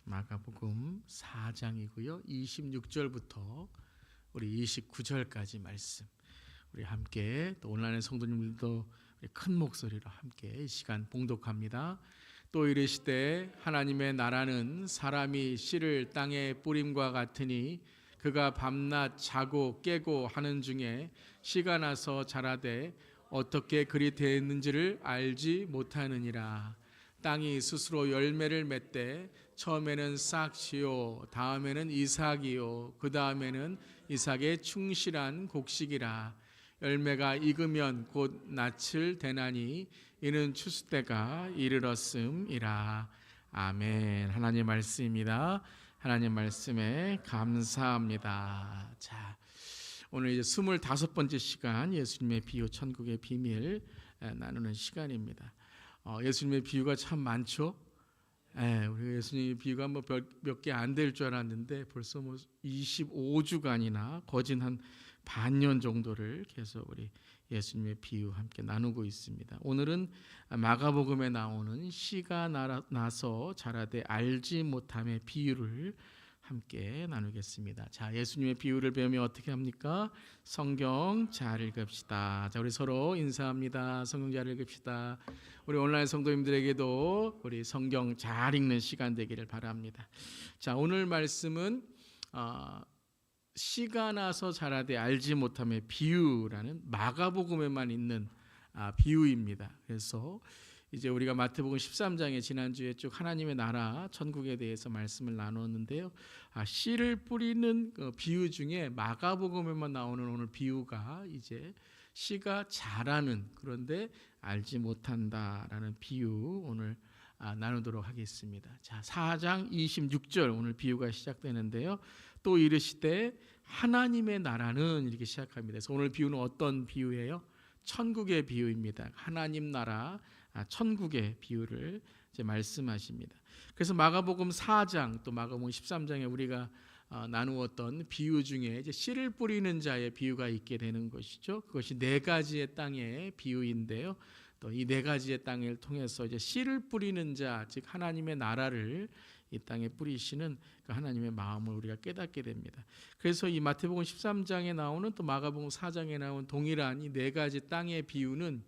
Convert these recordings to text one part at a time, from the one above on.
마가복음 4장이고요. 26절부터 우리 29절까지 말씀 우리 함께 또 온라인 성도님들도 큰 목소리로 함께 이 시간 봉독합니다. 또 이르시되 하나님의 나라는 사람이 씨를 땅에 뿌림과 같으니 그가 밤낮 자고 깨고 하는 중에 씨가 나서 자라되 어떻게 그리 되었는지를 알지 못하느니라. 땅이 스스로 열매를 맺되 처음에는 싹지요 다음에는 이삭이요 그 다음에는 이삭의 충실한 곡식이라. 열매가 익으면 곧 낯을 대나니 이는 추수 때가 이르렀음이라. 아멘. 하나님 말씀입니다. 하나님 말씀에 감사합니다. 자, 오늘 이제 25번째 시간 예수님의 비유 천국의 비밀 나누는 시간입니다. 예수님의 비유가 참 많죠. 우리 예수님의 비유가 뭐 몇 개 안 될 줄 알았는데 벌써 뭐 25주간이나 거진 한 반년 정도를 계속 우리 예수님의 비유 함께 나누고 있습니다. 오늘은 마가복음에 나오는 씨가 나서 자라되 알지 못함의 비유를 함께 나누겠습니다. 자, 예수님의 비유를 배우면 어떻게 합니까? 성경 잘 읽읍시다. 자, 우리 서로 인사합니다. 성경 잘 읽읍시다. 우리 온라인 성도님들에게도 우리 성경 잘 읽는 시간 되기를 바랍니다. 자, 오늘 말씀은 씨가 나서 자라되 알지 못함의 비유라는 마가복음에만 있는 비유입니다. 그래서 이제 우리가 마태복음 13장에 지난주에 쭉 하나님의 나라 천국에 대해서 말씀을 나눴는데요. 씨를 뿌리는 비유 중에 마가복음에만 나오는 오늘 비유가 이제 씨가 자라는, 그런데 알지 못한다라는 비유 오늘 나누도록 하겠습니다. 자, 4장 26절 오늘 비유가 시작되는데요. 또 이르시되 하나님의 나라는 이렇게 시작합니다. 그래서 오늘 비유는 어떤 비유예요? 천국의 비유입니다. 하나님 나라 천국의 비유를 이제 말씀하십니다. 그래서 마가복음 4장 또 마가복음 13장에 우리가 나누었던 비유 중에 이제 씨를 뿌리는 자의 비유가 있게 되는 것이죠. 그것이 네 가지의 땅의 비유인데요. 또 이 네 가지의 땅을 통해서 이제 씨를 뿌리는 자, 즉 하나님의 나라를 이 땅에 뿌리시는 그 하나님의 마음을 우리가 깨닫게 됩니다. 그래서 이 마태복음 13장에 나오는 또 마가복음 4장에 나온 동일한 이 네 가지 땅의 비유는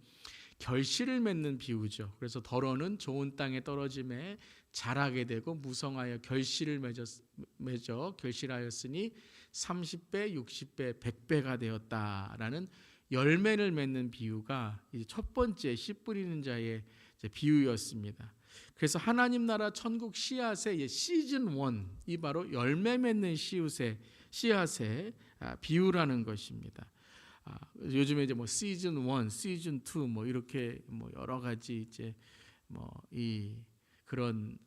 결실을 맺는 비유죠. 그래서 더러는 좋은 땅에 떨어짐에 자라게 되고 무성하여 결실을 맺어 결실하였으니 30배, 60배, 100배가 되었다라는 열매를 맺는 비유가 이제 첫 번째 씨 뿌리는 자의 비유였습니다. 그래서 하나님 나라 천국 씨앗의 시즌 1이 바로 열매 맺는 씨앗의 비유라는 것입니다. 요즘에 이제 뭐 시즌 1, 시즌 2 뭐 이렇게 뭐 여러 가지 이제 뭐 이 그런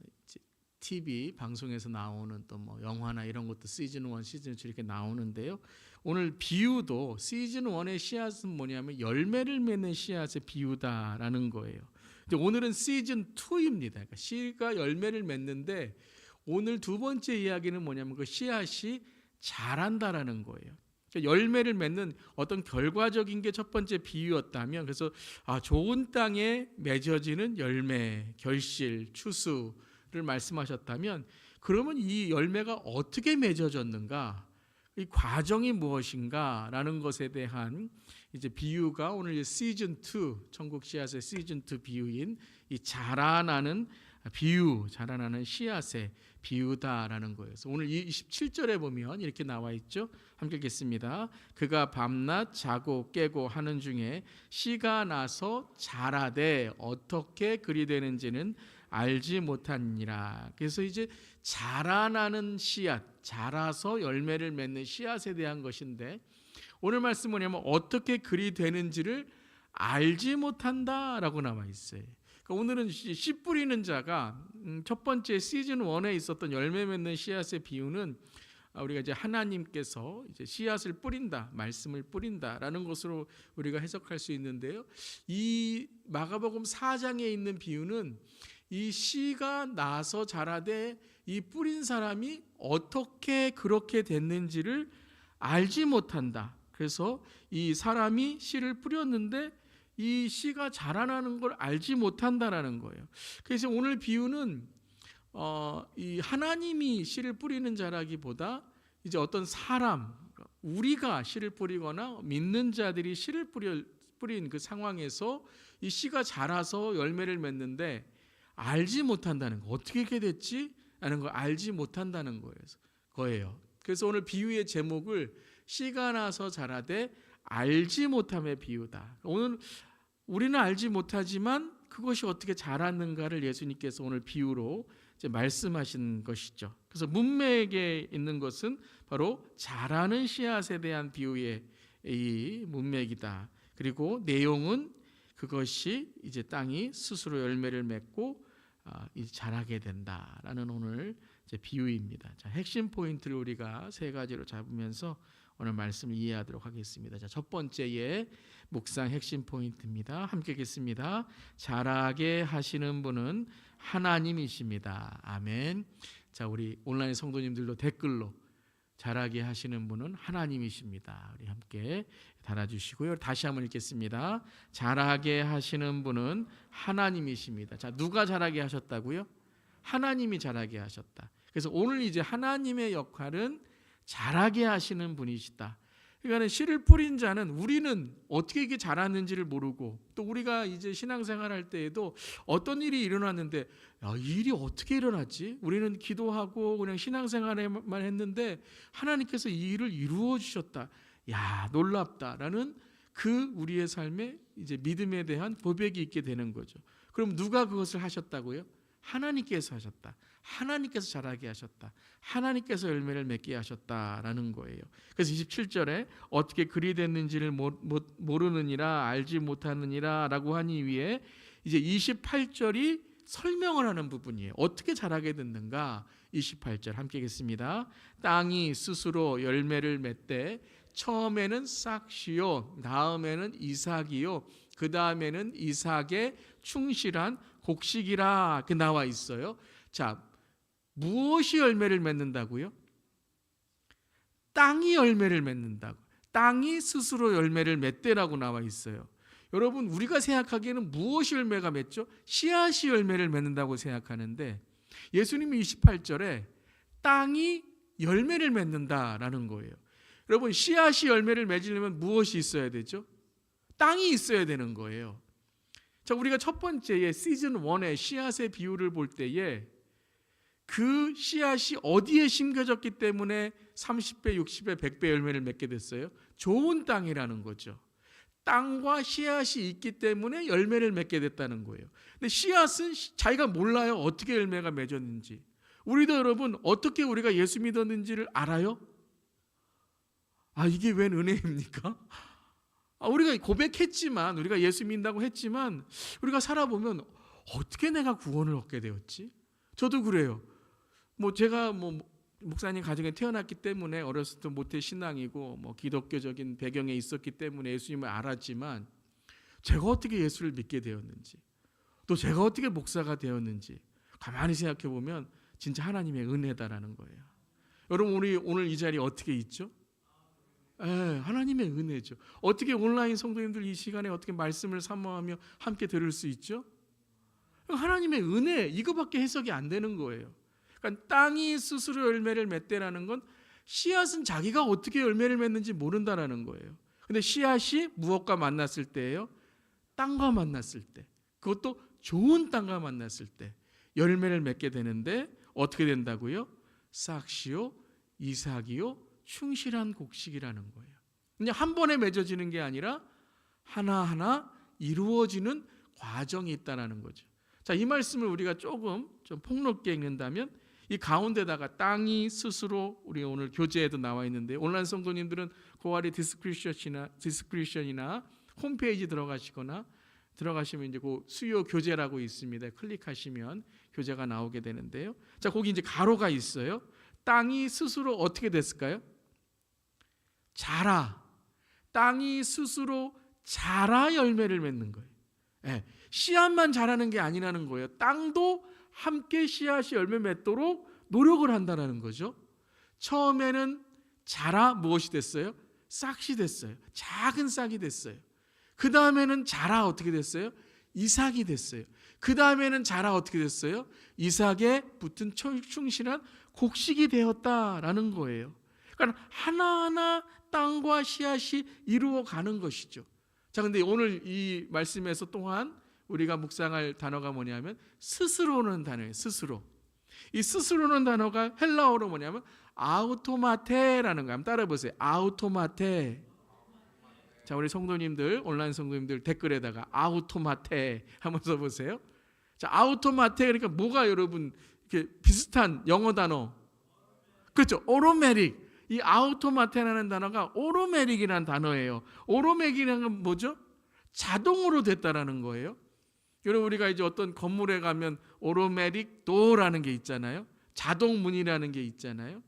TV 방송에서 나오는 또 뭐 영화나 이런 것도 시즌 1, 시즌 2 이렇게 나오는데요. 오늘 비유도 시즌 1의 씨앗은 뭐냐면 열매를 맺는 씨앗의 비유다라는 거예요. 근데 오늘은 시즌 2입니다. 그러니까 씨가 열매를 맺는데 오늘 두 번째 이야기는 뭐냐면 그 씨앗이 자란다라는 거예요. 그러니까 열매를 맺는 어떤 결과적인 게 첫 번째 비유였다면, 그래서 좋은 땅에 맺어지는 열매, 결실, 추수를 말씀하셨다면, 그러면 이 열매가 어떻게 맺어졌는가, 이 과정이 무엇인가라는 것에 대한 이제 비유가 오늘 시즌 2 천국 씨앗의 시즌 2 비유인 이 자라나는 비유, 자라나는 씨앗의 비유다라는 거예요. 그래서 오늘 27절에 보면 이렇게 나와 있죠. 함께 읽겠습니다. 그가 밤낮 자고 깨고 하는 중에 씨가 나서 자라되 어떻게 그리 되는지는 알지 못하니라. 그래서 이제 자라나는 씨앗, 자라서 열매를 맺는 씨앗에 대한 것인데, 오늘 말씀 뭐냐면 어떻게 그리 되는지를 알지 못한다라고 나와 있어요. 그러니까 오늘은 씨 뿌리는 자가 첫 번째 시즌 1에 있었던 열매 맺는 씨앗의 비유는 우리가 이제 하나님께서 이제 씨앗을 뿌린다, 말씀을 뿌린다라는 것으로 우리가 해석할 수 있는데요. 이 마가복음 4장에 있는 비유는 이 씨가 나서 자라되 이 뿌린 사람이 어떻게 그렇게 됐는지를 알지 못한다. 그래서 이 사람이 씨를 뿌렸는데 이 씨가 자라나는 걸 알지 못한다라는 거예요. 그래서 오늘 비유는 이 하나님이 씨를 뿌리는 자라기보다 이제 어떤 사람, 우리가 씨를 뿌리거나 믿는 자들이 씨를 뿌린 그 상황에서 이 씨가 자라서 열매를 맺는데 알지 못한다는 거. 어떻게 이렇게 됐지? 라는 걸 알지 못한다는 거예요. 그래서 오늘 비유의 제목을 씨가 나서 자라되 알지 못함의 비유다. 오늘 우리는 알지 못하지만 그것이 어떻게 자랐는가를 예수님께서 오늘 비유로 이제 말씀하신 것이죠. 그래서 문맥에 있는 것은 바로 자라는 씨앗에 대한 비유의 이 문맥이다. 그리고 내용은 그것이 이제 땅이 스스로 열매를 맺고 자라게 된다라는 오늘 이제 비유입니다. 자, 핵심 포인트를 우리가 세 가지로 잡으면서 오늘 말씀을 이해하도록 하겠습니다. 자, 첫 번째의 묵상 핵심 포인트입니다. 함께 읽겠습니다. 자라게 하시는 분은 하나님이십니다. 아멘. 자, 우리 온라인 성도님들도 댓글로 자라게 하시는 분은 하나님이십니다. 우리 함께 달아주시고요. 다시 한번 읽겠습니다. 자라게 하시는 분은 하나님이십니다. 자, 누가 자라게 하셨다고요? 하나님이 자라게 하셨다. 그래서 오늘 이제 하나님의 역할은 자라게 하시는 분이시다. 그러니까 씨를 뿌린 자는 우리는 어떻게 이게 자랐는지를 모르고 또 우리가 이제 신앙생활할 때에도 어떤 일이 일어났는데 이 일이 어떻게 일어났지? 우리는 기도하고 그냥 신앙생활만 했는데 하나님께서 이 일을 이루어 주셨다. 야, 놀랍다라는 그 우리의 삶에 이제 믿음에 대한 고백이 있게 되는 거죠. 그럼 누가 그것을 하셨다고요? 하나님께서 하셨다. 하나님께서 자라게 하셨다. 하나님께서 열매를 맺게 하셨다라는 거예요. 그래서 27절에 어떻게 그리 됐는지를 모르느니라 알지 못하느니라 라고 하니 위에 이제 28절이 설명을 하는 부분이에요. 어떻게 자라게 됐는가? 28절 함께 읽겠습니다. 땅이 스스로 열매를 맺되 처음에는 싹시요 다음에는 이삭이요 그 다음에는 이삭의 충실한 곡식이라 그 나와 있어요. 자, 무엇이 열매를 맺는다고요? 땅이 열매를 맺는다고. 땅이 스스로 열매를 맺대라고 나와 있어요. 여러분, 우리가 생각하기에는 무엇이 열매가 맺죠? 씨앗이 열매를 맺는다고 생각하는데 예수님이 28절에 땅이 열매를 맺는다라는 거예요. 여러분, 씨앗이 열매를 맺으려면 무엇이 있어야 되죠? 땅이 있어야 되는 거예요. 자, 우리가 첫 번째에 시즌 1의 씨앗의 비유를 볼 때에 그 씨앗이 어디에 심겨졌기 때문에 30배, 60배, 100배 열매를 맺게 됐어요? 좋은 땅이라는 거죠. 땅과 씨앗이 있기 때문에 열매를 맺게 됐다는 거예요. 근데 씨앗은 자기가 몰라요. 어떻게 열매가 맺었는지. 우리도 여러분 어떻게 우리가 예수 믿었는지를 알아요? 이게 웬 은혜입니까? 우리가 고백했지만 우리가 예수 믿는다고 했지만 우리가 살아보면 어떻게 내가 구원을 얻게 되었지? 저도 그래요. 제가 목사님 가정에 태어났기 때문에 어렸을 때 모태 신앙이고 기독교적인 배경에 있었기 때문에 예수님을 알았지만 제가 어떻게 예수를 믿게 되었는지 또 제가 어떻게 목사가 되었는지 가만히 생각해 보면 진짜 하나님의 은혜다라는 거예요. 여러분, 우리 오늘 이 자리에 어떻게 있죠? 하나님의 은혜죠. 어떻게 온라인 성도님들 이 시간에 어떻게 말씀을 사모하며 함께 들을 수 있죠? 하나님의 은혜, 이거밖에 해석이 안 되는 거예요. 그러니까 땅이 스스로 열매를 맺대라는 건 씨앗은 자기가 어떻게 열매를 맺는지 모른다라는 거예요. 근데 씨앗이 무엇과 만났을 때예요? 땅과 만났을 때, 그것도 좋은 땅과 만났을 때 열매를 맺게 되는데 어떻게 된다고요? 싹시요, 이삭이요, 충실한 곡식이라는 거예요. 그냥 한 번에 맺어지는 게 아니라 하나하나 이루어지는 과정이 있다는 거죠. 자, 이 말씀을 우리가 조금 좀 폭넓게 읽는다면 이 가운데다가 땅이 스스로 우리 오늘 교재에도 나와 있는데 온라인 성도님들은 그 아래 디스크리션이나 홈페이지 들어가시면 이제 그 수요 교재라고 있습니다. 클릭하시면 교재가 나오게 되는데요. 자, 거기 이제 가로가 있어요. 땅이 스스로 어떻게 됐을까요? 땅이 스스로 자라 열매를 맺는 거예요. 씨앗만 자라는 게 아니라는 거예요. 땅도 함께 씨앗이 열매 맺도록 노력을 한다는 거죠. 처음에는 자라 무엇이 됐어요? 싹이 됐어요. 작은 싹이 됐어요. 그 다음에는 자라 어떻게 됐어요? 이삭이 됐어요. 그 다음에는 자라 어떻게 됐어요? 이삭에 붙은 충실한 곡식이 되었다라는 거예요. 그러니까 하나하나 땅과 씨앗이 이루어가는 것이죠. 자, 근데 오늘 이 말씀에서 또한 우리가 묵상할 단어가 뭐냐면 스스로는 단어예요. 스스로. 이 스스로는 단어가 헬라어로 뭐냐면 아우토마테라는 거. 한번 따라 보세요. 아우토마테. 자, 우리 성도님들, 온라인 성도님들 댓글에다가 아우토마테 한번 써보세요. 자, 아우토마테 그러니까 뭐가 여러분 이렇게 비슷한 영어 단어? 그렇죠. 오로메릭. 이 아우토마테라는 단어가 오로메릭이라는 단어예요. 오로메릭이라는 건 뭐죠? 자동으로 됐다라는 거예요. 여러분 우리가 이제 어떤 건물에 가면 오로메릭 도어라는 게 있잖아요. 자동 문이라는 게 있잖아요.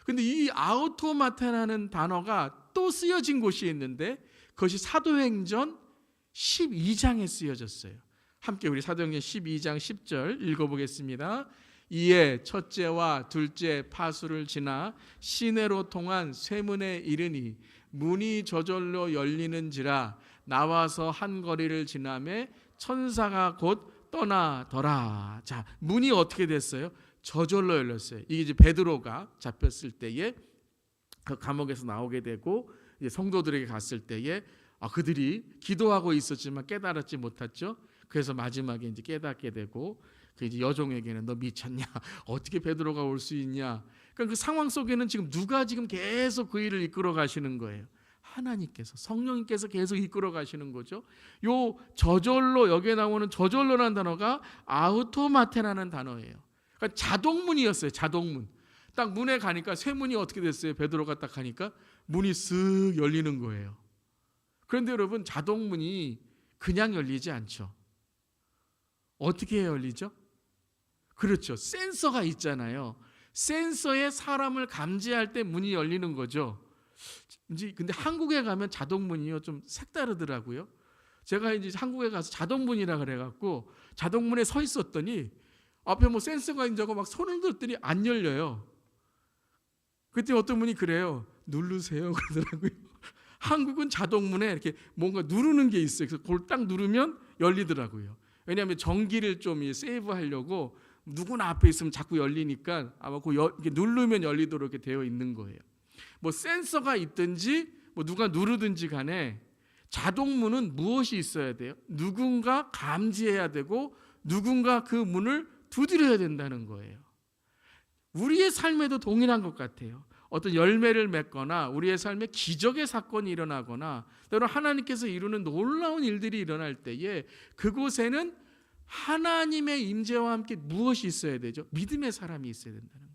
근데 이 아우토마테라는 단어가 또 쓰여진 곳이 있는데 그것이 사도행전 12장에 쓰여졌어요. 함께 우리 사도행전 12장 10절 읽어보겠습니다. 이에 첫째와 둘째 파수를 지나 시내로 통한 쇠문에 이르니 문이 저절로 열리는지라 나와서 한 거리를 지나매 천사가 곧 떠나더라. 자, 문이 어떻게 됐어요? 저절로 열렸어요. 이게 이제 베드로가 잡혔을 때에 그 감옥에서 나오게 되고 이제 성도들에게 갔을 때에 그들이 기도하고 있었지만 깨달았지 못했죠. 그래서 마지막에 이제 깨닫게 되고 그 이제 여종에게는 너 미쳤냐? 어떻게 베드로가 올 수 있냐? 그러니까 그 상황 속에는 지금 누가 지금 계속 그 일을 이끌어 가시는 거예요? 하나님께서, 성령님께서 계속 이끌어 가시는 거죠. 요 저절로, 여기에 나오는 저절로라는 단어가 아우토마테라는 단어예요. 그러니까 자동문이었어요. 자동문. 딱 문에 가니까 쇠문이 어떻게 됐어요? 베드로가 딱 가니까 문이 쓱 열리는 거예요. 그런데 여러분 자동문이 그냥 열리지 않죠. 어떻게 열리죠? 그렇죠. 센서가 있잖아요. 센서에 사람을 감지할 때 문이 열리는 거죠. 근데 한국에 가면 자동문이요 좀 색다르더라고요. 제가 이제 한국에 가서 자동문이라 그래갖고 자동문에 서 있었더니 앞에 뭐 센서가 있자고 막 손을 들더니 안 열려요. 그때 어떤 분이 그래요. 누르세요 그러더라고요. 한국은 자동문에 이렇게 뭔가 누르는 게 있어요. 그래서 그걸 딱 누르면 열리더라고요. 왜냐하면 전기를 좀 세이브하려고 누구나 앞에 있으면 자꾸 열리니까 아마 이렇게 누르면 열리도록 이렇게 되어 있는 거예요. 뭐 센서가 있든지 뭐 누가 누르든지 간에 자동문은 무엇이 있어야 돼요? 누군가 감지해야 되고 누군가 그 문을 두드려야 된다는 거예요. 우리의 삶에도 동일한 것 같아요. 어떤 열매를 맺거나 우리의 삶에 기적의 사건이 일어나거나 때로 하나님께서 이루는 놀라운 일들이 일어날 때에 그곳에는 하나님의 임재와 함께 무엇이 있어야 되죠? 믿음의 사람이 있어야 된다는 거예요.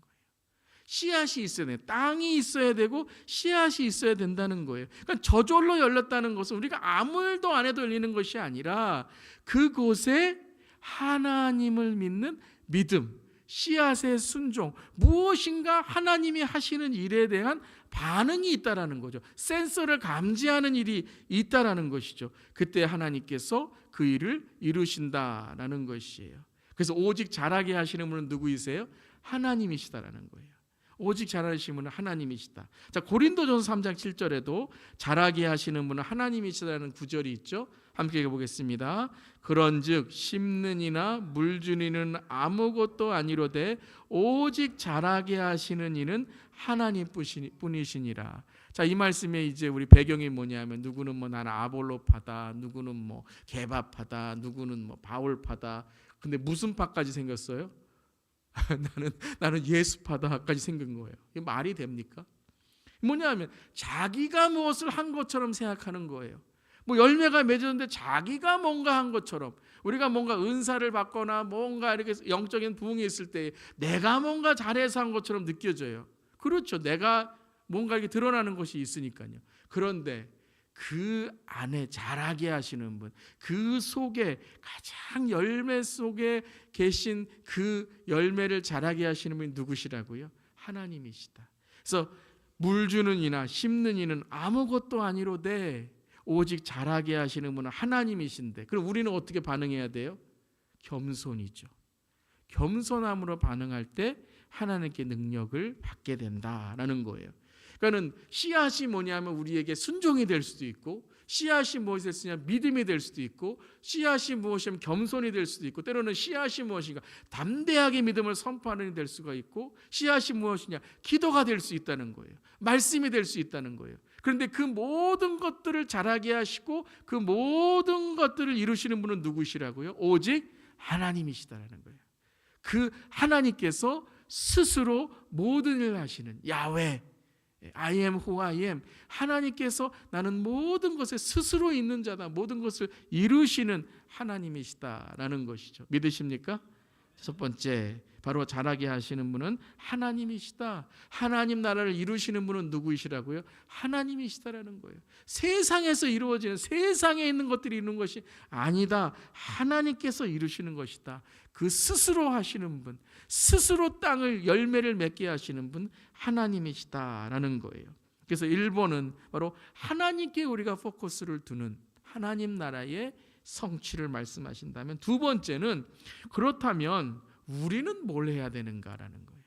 씨앗이 있어야 돼요. 땅이 있어야 되고 씨앗이 있어야 된다는 거예요. 그러니까 저절로 열렸다는 것은 우리가 아무 일도 안 해도 열리는 것이 아니라 그곳에 하나님을 믿는 믿음, 씨앗의 순종, 무엇인가 하나님이 하시는 일에 대한 반응이 있다라는 거죠. 센서를 감지하는 일이 있다라는 것이죠. 그때 하나님께서 그 일을 이루신다라는 것이에요. 그래서 오직 잘하게 하시는 분은 누구이세요? 하나님이시다라는 거예요. 오직 잘하시는 분은 하나님이시다. 자, 고린도전서 3장 7절에도 잘하게 하시는 분은 하나님이시다라는 구절이 있죠. 함께 읽어보겠습니다. 그런즉 심는 이나 물 주는 이는 아무것도 아니로되 오직 자라게 하시는 이는 하나님 뿐이시니라. 자, 이 말씀에 이제 우리 배경이 뭐냐면 누구는 뭐 나는 아볼로파다, 누구는 뭐 개바파다, 누구는 뭐 바울파다. 근데 무슨 파까지 생겼어요? 나는 예수파다까지 생긴 거예요. 이게 말이 됩니까? 뭐냐면 자기가 무엇을 한 것처럼 생각하는 거예요. 뭐 열매가 맺었는데 자기가 뭔가 한 것처럼, 우리가 뭔가 은사를 받거나 뭔가 이렇게 영적인 부흥이 있을 때 내가 뭔가 잘해서 한 것처럼 느껴져요. 그렇죠. 내가 뭔가 이렇게 드러나는 것이 있으니까요. 그런데 그 안에 자라게 하시는 분, 그 속에 가장 열매 속에 계신 그 열매를 자라게 하시는 분이 누구시라고요? 하나님이시다. 그래서 물 주는 이나 심는 이는 아무것도 아니로되 오직 자라게 하시는 분은 하나님이신데, 그럼 우리는 어떻게 반응해야 돼요? 겸손이죠. 겸손함으로 반응할 때 하나님께 능력을 받게 된다라는 거예요. 그러니까는 씨앗이 뭐냐면 우리에게 순종이 될 수도 있고, 씨앗이 무엇이었으냐 믿음이 될 수도 있고, 씨앗이 무엇이면 겸손이 될 수도 있고, 때로는 씨앗이 무엇인가 담대하게 믿음을 선포하는 일이 될 수가 있고, 씨앗이 무엇이냐 기도가 될 수 있다는 거예요. 말씀이 될 수 있다는 거예요. 그런데 그 모든 것들을 자라게 하시고 그 모든 것들을 이루시는 분은 누구시라고요? 오직 하나님이시다라는 거예요. 그 하나님께서 스스로 모든 일을 하시는 야훼, I am who I am, 하나님께서 나는 모든 것에 스스로 있는 자다, 모든 것을 이루시는 하나님이시다라는 것이죠. 믿으십니까? 첫 번째, 바로 자라게 하시는 분은 하나님이시다. 하나님 나라를 이루시는 분은 누구이시라고요? 하나님이시다라는 거예요. 세상에서 이루어지는, 세상에 있는 것들이 이루는 것이 아니다. 하나님께서 이루시는 것이다. 그 스스로 하시는 분, 스스로 땅을 열매를 맺게 하시는 분 하나님이시다라는 거예요. 그래서 1번은 바로 하나님께 우리가 포커스를 두는 하나님 나라의 성취를 말씀하신다면, 두 번째는 그렇다면 우리는 뭘 해야 되는가라는 거예요.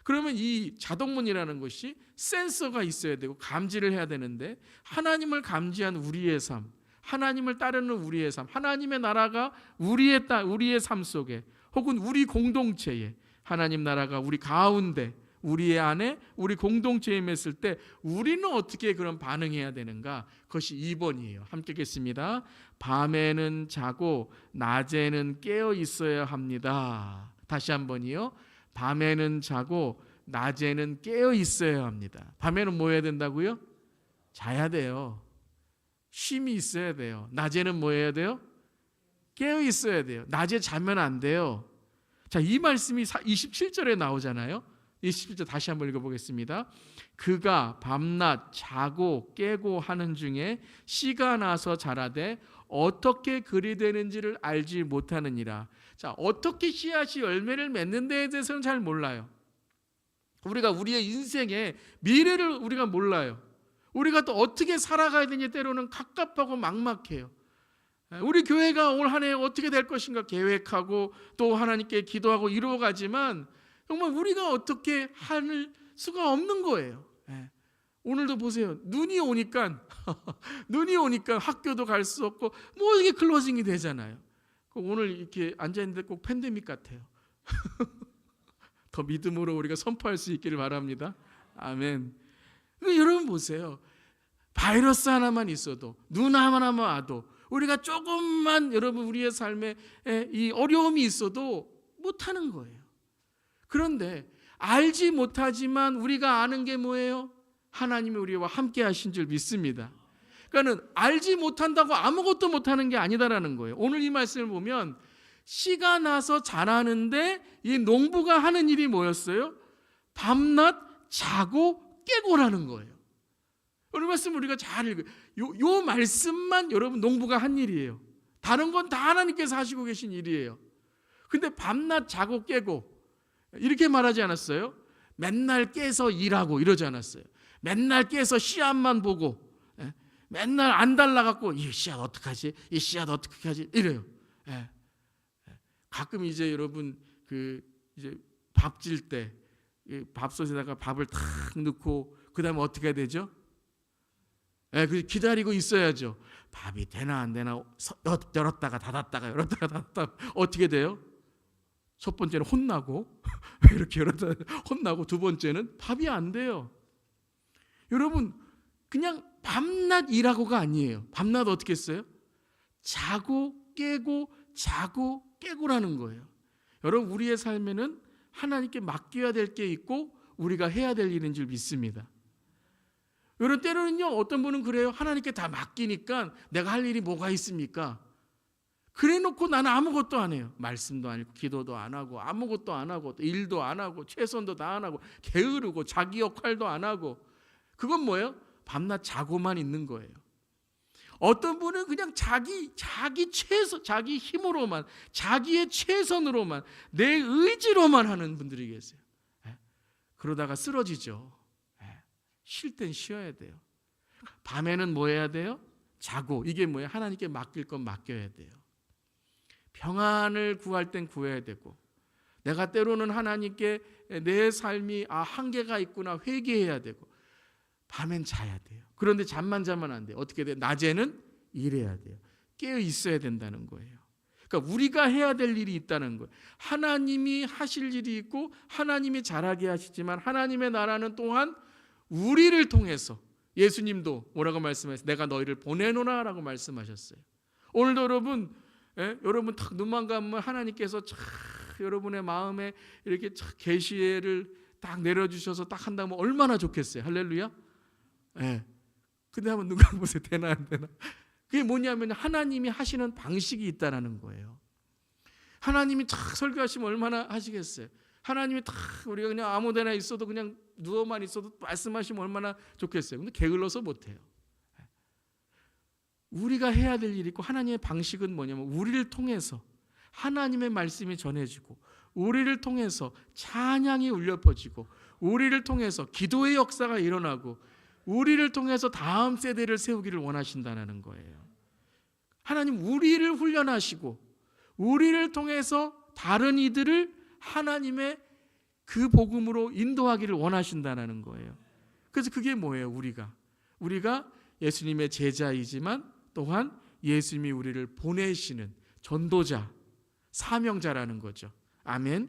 그러면 이 자동문이라는 것이 센서가 있어야 되고 감지를 해야 되는데, 하나님을 감지한 우리의 삶, 하나님을 따르는 우리의 삶, 하나님의 나라가 우리의 삶 속에 혹은 우리 공동체에, 하나님 나라가 우리 가운데, 우리의 안에, 우리 공동체에 맺을 때 우리는 어떻게 그런 반응해야 되는가? 그것이 2번이에요. 함께 읽겠습니다. 밤에는 자고 낮에는 깨어 있어야 합니다. 다시 한번이요. 밤에는 자고 낮에는 깨어 있어야 합니다. 밤에는 뭐 해야 된다고요? 자야 돼요. 쉼이 있어야 돼요. 낮에는 뭐 해야 돼요? 깨어 있어야 돼요. 낮에 자면 안 돼요. 자, 이 말씀이 27절에 나오잖아요. 27절 다시 한번 읽어보겠습니다. 그가 밤낮 자고 깨고 하는 중에 씨가 나서 자라되 어떻게 그리 되는지를 알지 못하느니라. 자, 어떻게 씨앗이 열매를 맺는 데에 대해서는 잘 몰라요. 우리가 우리의 인생의 미래를 우리가 몰라요. 우리가 또 어떻게 살아가야 되는지 때로는 갑갑하고 막막해요. 우리 교회가 올 한 해 어떻게 될 것인가 계획하고 또 하나님께 기도하고 이루어가지만 정말 우리가 어떻게 할 수가 없는 거예요. 오늘도 보세요. 눈이 오니까 학교도 갈 수 없고 뭐 이게 클로징이 되잖아요. 오늘 이렇게 앉아있는데 꼭 팬데믹 같아요. 더 믿음으로 우리가 선포할 수 있기를 바랍니다. 아멘. 여러분 보세요. 바이러스 하나만 있어도, 눈 하나만 와도, 우리가 조금만 여러분 우리의 삶에 이 어려움이 있어도 못하는 거예요. 그런데 알지 못하지만 우리가 아는 게 뭐예요? 하나님이 우리와 함께 하신 줄 믿습니다. 그러니까 알지 못한다고 아무것도 못하는 게 아니다라는 거예요. 오늘 이 말씀을 보면 씨가 나서 자라는데 이 농부가 하는 일이 뭐였어요? 밤낮 자고 깨고라는 거예요. 오늘 말씀 우리가 잘 읽어요. 요 말씀만 여러분 농부가 한 일이에요. 다른 건 다 하나님께서 하시고 계신 일이에요. 근데 밤낮 자고 깨고 이렇게 말하지 않았어요? 맨날 깨서 일하고 이러지 않았어요. 맨날 깨서 씨앗만 보고 맨날 안 달라갖고 이 씨앗 어떡하지? 이 씨앗 어떻게 하지? 이래요. 가끔 이제 여러분 이제 밥 질 때 밥솥에다가 밥을 탁 넣고 그다음에 어떻게 해야 되죠? 기다리고 있어야죠. 밥이 되나 안 되나 열었다가 닫았다가 열었다가 닫았다가 어떻게 돼요? 첫 번째는 혼나고 이렇게 열었다가 혼나고, 두 번째는 밥이 안 돼요. 여러분 그냥 밤낮 일하고가 아니에요. 밤낮 어떻게 했어요? 자고 깨고 자고 깨고라는 거예요. 여러분 우리의 삶에는 하나님께 맡겨야 될 게 있고 우리가 해야 될 일인 줄 믿습니다. 여러분 때로는요 어떤 분은 그래요. 하나님께 다 맡기니까 내가 할 일이 뭐가 있습니까? 그래 놓고 나는 아무것도 안 해요. 말씀도 안 읽고 기도도 안 하고 아무것도 안 하고 일도 안 하고 최선도 다 안 하고 게으르고 자기 역할도 안 하고, 그건 뭐예요? 밤낮 자고만 있는 거예요. 어떤 분은 그냥 자기 최선, 자기 힘으로만, 자기의 최선으로만, 내 의지로만 하는 분들이 계세요. 그러다가 쓰러지죠. 쉴 땐 쉬어야 돼요. 밤에는 뭐 해야 돼요? 자고. 이게 뭐예요? 하나님께 맡길 건 맡겨야 돼요. 평안을 구할 땐 구해야 되고, 내가 때로는 하나님께 내 삶이 한계가 있구나 회개해야 되고, 밤엔 자야 돼요. 그런데 잠만 자면 안 돼요. 어떻게 돼요? 낮에는 일해야 돼요. 깨어 있어야 된다는 거예요. 그러니까 우리가 해야 될 일이 있다는 거예요. 하나님이 하실 일이 있고 하나님이 잘하게 하시지만 하나님의 나라는 또한 우리를 통해서, 예수님도 뭐라고 말씀하셨어요? 내가 너희를 보내노라 라고 말씀하셨어요. 오늘도 여러분 딱 눈만 감으면 하나님께서 참 여러분의 마음에 이렇게 계시를 딱 내려주셔서 딱 한다면 얼마나 좋겠어요. 할렐루야. 근데 한번 눈 감으세요. 되나 안 되나? 그게 뭐냐면 하나님이 하시는 방식이 있다라는 거예요. 하나님이 탁 설교하시면 얼마나 하시겠어요. 하나님이 탁 우리가 그냥 아무데나 있어도 그냥 누워만 있어도 말씀하시면 얼마나 좋겠어요. 근데 게을러서 못해요. 우리가 해야 될 일이 있고 하나님의 방식은 뭐냐면 우리를 통해서 하나님의 말씀이 전해지고 우리를 통해서 찬양이 울려 퍼지고 우리를 통해서 기도의 역사가 일어나고 우리를 통해서 다음 세대를 세우기를 원하신다는 거예요. 하나님 우리를 훈련하시고 우리를 통해서 다른 이들을 하나님의 그 복음으로 인도하기를 원하신다는 거예요. 그래서 그게 뭐예요? 우리가 예수님의 제자이지만 또한 예수님이 우리를 보내시는 전도자, 사명자라는 거죠. 아멘.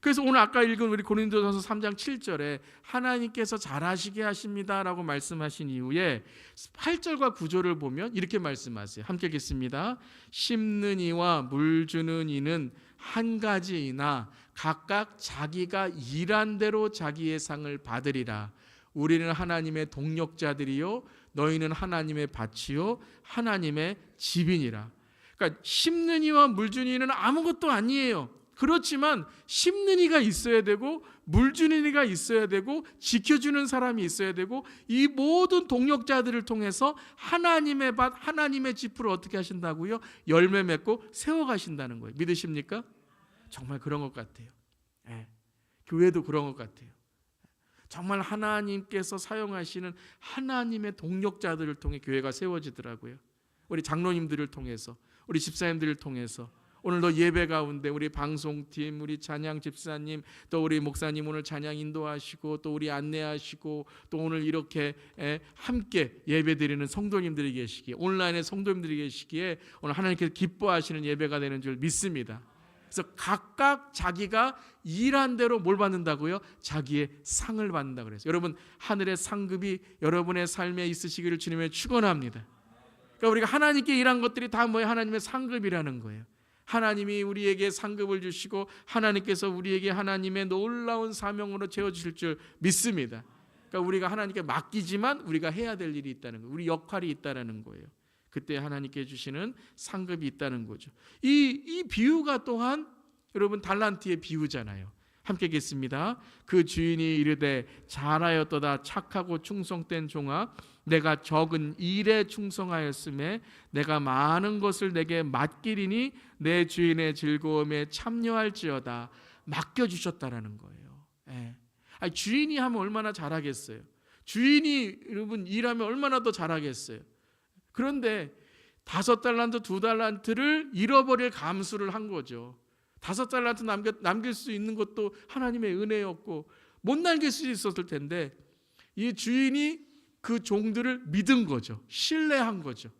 그래서 오늘 아까 읽은 우리 고린도전서 3장 7절에 하나님께서 잘하시게 하십니다라고 말씀하신 이후에 8절과 9절을 보면 이렇게 말씀하세요. 함께 읽겠습니다. 심는 이와 물 주는 이는 한 가지이나 각각 자기가 일한 대로 자기의 상을 받으리라. 우리는 하나님의 동력자들이요 너희는 하나님의 밭이요 하나님의 집이니라. 그러니까 심는 이와 물 주는 이는 아무것도 아니에요. 그렇지만 심는 이가 있어야 되고 물 주는 이가 있어야 되고 지켜주는 사람이 있어야 되고 이 모든 동력자들을 통해서 하나님의 밭, 하나님의 집을 어떻게 하신다고요? 열매 맺고 세워가신다는 거예요. 믿으십니까? 정말 그런 것 같아요. 교회도 그런 것 같아요. 정말 하나님께서 사용하시는 하나님의 동력자들을 통해 교회가 세워지더라고요. 우리 장로님들을 통해서, 우리 집사님들을 통해서 오늘도 예배 가운데 우리 방송팀, 우리 찬양 집사님, 또 우리 목사님 오늘 찬양 인도하시고 또 우리 안내하시고 또 오늘 이렇게 함께 예배드리는 성도님들이 계시기에 온라인에 성도님들이 계시기에 오늘 하나님께서 기뻐하시는 예배가 되는 줄 믿습니다. 그래서 각각 자기가 일한 대로 뭘 받는다고요? 자기의 상을 받는다고 그랬어요. 여러분 하늘의 상급이 여러분의 삶에 있으시기를 주님의 축원합니다. 그러니까 우리가 하나님께 일한 것들이 다 뭐예요? 하나님의 상급이라는 거예요. 하나님이 우리에게 상급을 주시고 하나님께서 우리에게 하나님의 놀라운 사명으로 채워주실 줄 믿습니다. 그러니까 우리가 하나님께 맡기지만 우리가 해야 될 일이 있다는 거예요. 우리 역할이 있다는 거예요. 그때 하나님께 주시는 상급이 있다는 거죠. 이 비유가 또한 여러분 달란트의 비유잖아요. 함께 읽겠습니다. 그 주인이 이르되 잘하였도다 착하고 충성된 종아 내가 적은 일에 충성하였음에 내가 많은 것을 내게 맡기리니 내 주인의 즐거움에 참여할지어다. 맡겨주셨다라는 거예요. 아니, 주인이 하면 얼마나 잘하겠어요. 주인이 여러분 일하면 얼마나 더 잘하겠어요. 그런데 5달란트 2달란트를 잃어버릴 감수를 한 거죠. 5달란트 남길 수 있는 것도 하나님의 은혜였고 못 남길 수 있었을 텐데 이 주인이 그 종들을 믿은 거죠. 신뢰한 거죠.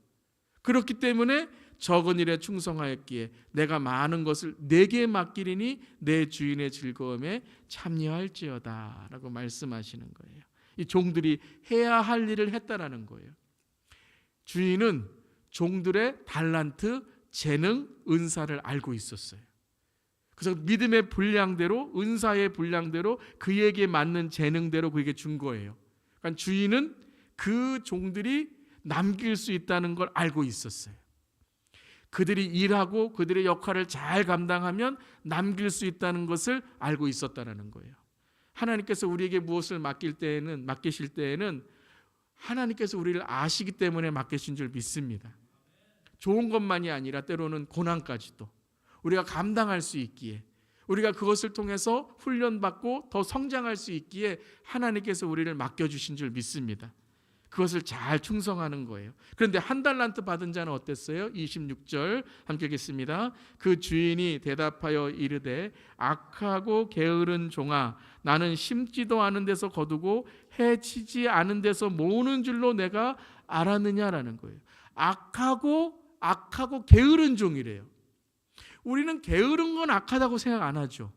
그렇기 때문에 적은 일에 충성하였기에 내가 많은 것을 내게 맡기리니 내 주인의 즐거움에 참여할지어다 라고 말씀하시는 거예요. 이 종들이 해야 할 일을 했다라는 거예요. 주인은 종들의 달란트, 재능, 은사를 알고 있었어요. 그래서 믿음의 분량대로, 은사의 분량대로 그에게 맞는 재능대로 그에게 준 거예요. 그러니까 주인은 그 종들이 남길 수 있다는 걸 알고 있었어요. 그들이 일하고 그들의 역할을 잘 감당하면 남길 수 있다는 것을 알고 있었다는 거예요. 하나님께서 우리에게 무엇을 맡기실 때에는 하나님께서 우리를 아시기 때문에 맡기신 줄 믿습니다. 좋은 것만이 아니라 때로는 고난까지도 우리가 감당할 수 있기에 우리가 그것을 통해서 훈련받고 더 성장할 수 있기에 하나님께서 우리를 맡겨주신 줄 믿습니다. 그것을 잘 충성하는 거예요. 그런데 1달란트 받은 자는 어땠어요? 26절 함께 읽겠습니다. 그 주인이 대답하여 이르되 악하고 게으른 종아 나는 심지도 않은 데서 거두고 해치지 않은 데서 모으는 줄로 내가 알았느냐라는 거예요. 악하고 게으른 종이래요. 우리는 게으른 건 악하다고 생각 안 하죠.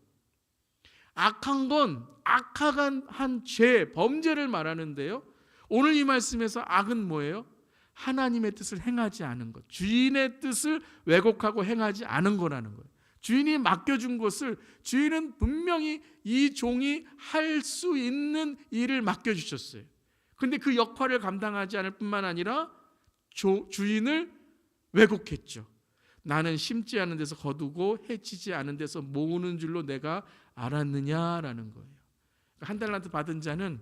악한 건 악한 죄, 범죄를 말하는데요. 오늘 이 말씀에서 악은 뭐예요? 하나님의 뜻을 행하지 않은 것, 주인의 뜻을 왜곡하고 행하지 않은 거라는 거예요. 주인이 맡겨준 것을 주인은 분명히 이 종이 할 수 있는 일을 맡겨주셨어요. 그런데 그 역할을 감당하지 않을 뿐만 아니라 주인을 왜곡했죠. 나는 심지 않은 데서 거두고 해치지 않은 데서 모으는 줄로 내가 알았느냐라는 거예요. 한 달란트 받은 자는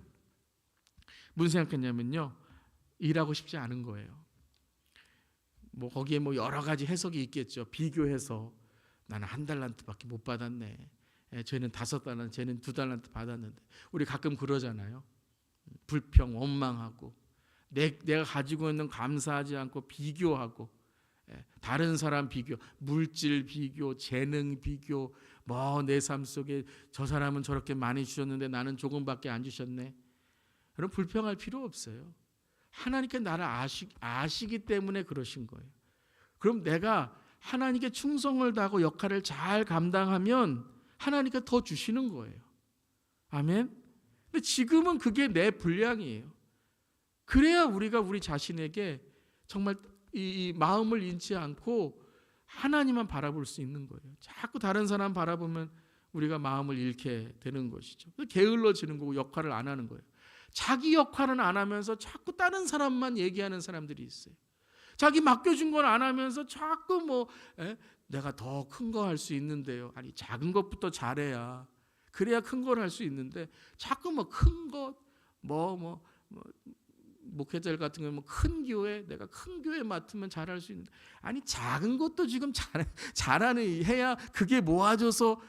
무슨 생각했냐면요, 일하고 싶지 않은 거예요. 거기에 여러 가지 해석이 있겠죠. 비교해서 나는 한 달란트밖에 못 받았네. 쟤는 5달란트, 쟤는 2달란트 받았는데. 우리 가끔 그러잖아요. 불평, 원망하고 내가 가지고 있는 감사하지 않고 비교하고, 다른 사람 비교, 물질 비교, 재능 비교, 내 삶 속에 저 사람은 저렇게 많이 주셨는데 나는 조금밖에 안 주셨네. 그럼 불평할 필요 없어요. 하나님께 나를 아시기 때문에 그러신 거예요. 그럼 내가 하나님께 충성을 다하고 역할을 잘 감당하면 하나님께 더 주시는 거예요. 아멘. 근데 지금은 그게 내 분량이에요. 그래야 우리가 우리 자신에게 정말 이 마음을 잃지 않고 하나님만 바라볼 수 있는 거예요. 자꾸 다른 사람 바라보면 우리가 마음을 잃게 되는 것이죠. 게을러지는 거고 역할을 안 하는 거예요. 자기 역할은 안 하면서 자꾸 다른 사람만 얘기하는 사람들이 있어요. 자기 맡겨준 건 안 하면서 자꾸 내가 더 큰 거 할 수 있는데요. 아니, 작은 것부터 잘해야 그래야 큰 걸 할 수 있는데 자꾸 큰 것 목회자들 같은 경우는 큰 교회, 내가 큰 교회 맡으면 잘할 수 있는데, 아니 작은 것도 지금 잘하는 해야 그게 모아져서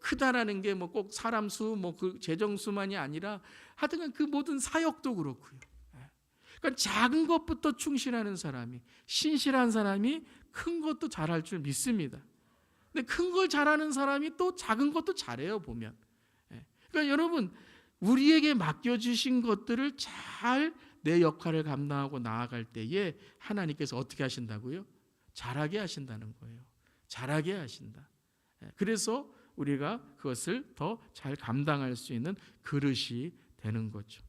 크다라는 게 꼭 사람 수, 그 재정 수만이 아니라 하여튼 그 모든 사역도 그렇고요. 그러니까 작은 것부터 충실하는 사람이, 신실한 사람이 큰 것도 잘할 줄 믿습니다. 근데 큰 걸 잘하는 사람이 또 작은 것도 잘해요, 보면. 그러니까 여러분, 우리에게 맡겨주신 것들을 잘 내 역할을 감당하고 나아갈 때에 하나님께서 어떻게 하신다고요? 잘하게 하신다는 거예요. 잘하게 하신다. 그래서 우리가 그것을 더 잘 감당할 수 있는 그릇이 되는 거죠.